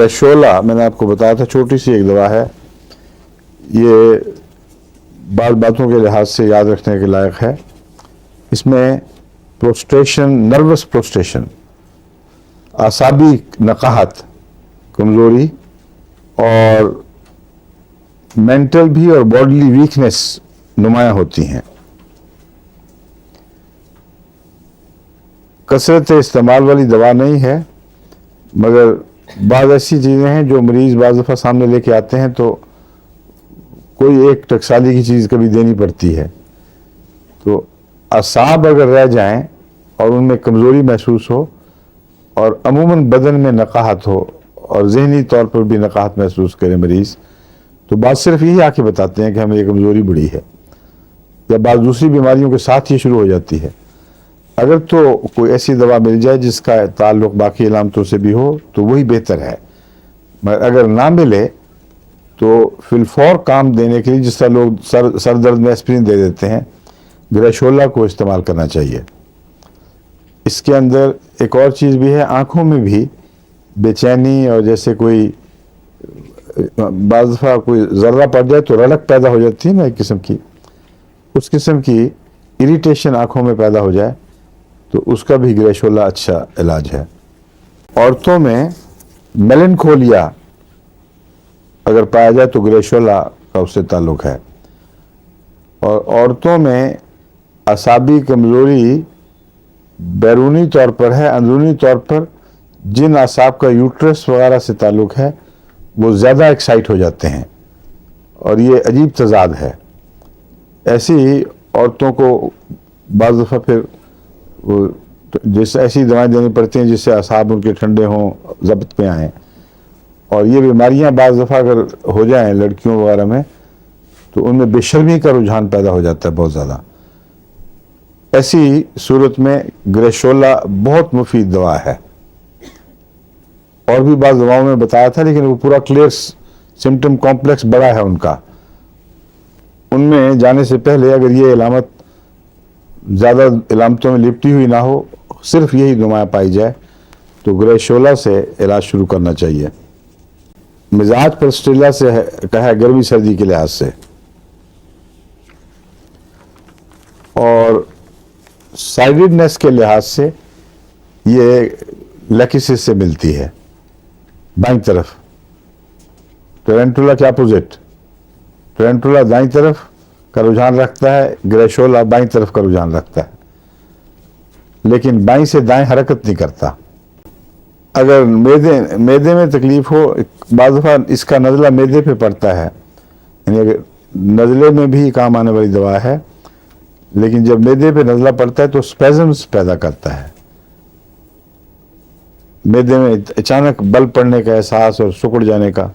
شعلہ میں نے آپ کو بتایا تھا، چھوٹی سی ایک دوا ہے، یہ بعض باتوں کے لحاظ سے یاد رکھنے کے لائق ہے۔ اس میں پروسٹریشن، نروس پروسٹریشن، اعصابی نقاہت، کمزوری، اور مینٹل بھی اور باڈلی ویکنس نمایاں ہوتی ہیں۔ کثرت استعمال والی دوا نہیں ہے، مگر بعض ایسی چیزیں ہیں جو مریض بعض دفعہ سامنے لے کے آتے ہیں تو کوئی ایک ٹکسالی کی چیز کبھی دینی پڑتی ہے۔ تو اعصاب اگر رہ جائیں اور ان میں کمزوری محسوس ہو اور عموماً بدن میں نقاہت ہو اور ذہنی طور پر بھی نقاہت محسوس کرے مریض، تو بعض صرف یہی آ کے بتاتے ہیں کہ ہمیں یہ کمزوری بڑی ہے، یا بعض دوسری بیماریوں کے ساتھ ہی شروع ہو جاتی ہے۔ اگر تو کوئی ایسی دوا مل جائے جس کا تعلق باقی علامتوں سے بھی ہو تو وہی بہتر ہے، مگر اگر نہ ملے تو فی الفور کام دینے کے لیے، جس طرح لوگ سر درد میں اسپرین دے دیتے ہیں، گریشولا کو استعمال کرنا چاہیے۔ اس کے اندر ایک اور چیز بھی ہے، آنکھوں میں بھی بے چینی، اور جیسے کوئی بعض دفعہ کوئی ذرہ پڑ جائے تو رڑک پیدا ہو جاتی ہے نا ایک قسم کی، اس قسم کی اریٹیشن آنکھوں میں پیدا ہو جائے تو اس کا بھی گریشولا اچھا علاج ہے۔ عورتوں میں میلنکولیا اگر پایا جائے تو گریشولا کا اس سے تعلق ہے، اور عورتوں میں اعصابی کمزوری بیرونی طور پر ہے، اندرونی طور پر جن اعصاب کا یوٹرس وغیرہ سے تعلق ہے وہ زیادہ ایکسائٹ ہو جاتے ہیں، اور یہ عجیب تضاد ہے۔ ایسی ہی عورتوں کو بعض دفعہ پھر جیسے ایسی دوائیں دینی پڑتی ہیں جس سے اعصاب ان کے ٹھنڈے ہوں، ضبط پہ آئیں، اور یہ بیماریاں بعض دفعہ اگر ہو جائیں لڑکیوں وغیرہ میں تو ان میں بے شرمی کا رجحان پیدا ہو جاتا ہے بہت زیادہ۔ ایسی صورت میں گریشولا بہت مفید دوا ہے۔ اور بھی بعض دواؤں میں بتایا تھا، لیکن وہ پورا کلیئر سمٹم کمپلیکس بڑا ہے ان کا۔ ان میں جانے سے پہلے اگر یہ علامت زیادہ علامتوں میں لپٹی ہوئی نہ ہو، صرف یہی نمایاں پائی جائے، تو گریشولا سے علاج شروع کرنا چاہیے۔ مزاج پرسٹیلا سے کہا ہے گرمی سردی کے لحاظ سے، اور سائیڈڈنیس کے لحاظ سے یہ لیکسس سے ملتی ہے، بائیں طرف، ٹرینٹولا کے اپوزٹ۔ ٹرینٹولا دائیں طرف کا رجحان رکھتا ہے، گریشولا بائیں طرف کا رجحان رکھتا ہے، لیکن بائیں سے دائیں حرکت نہیں کرتا۔ اگر میدے میں تکلیف ہو، بعض دفعہ اس کا نزلہ میدے پہ پڑتا ہے، یعنی اگر نزلے میں بھی کام آنے والی دوا ہے، لیکن جب میدے پہ نزلہ پڑتا ہے تو سپیزمز پیدا کرتا ہے، میدے میں اچانک بل پڑنے کا احساس اور سکڑ جانے کا۔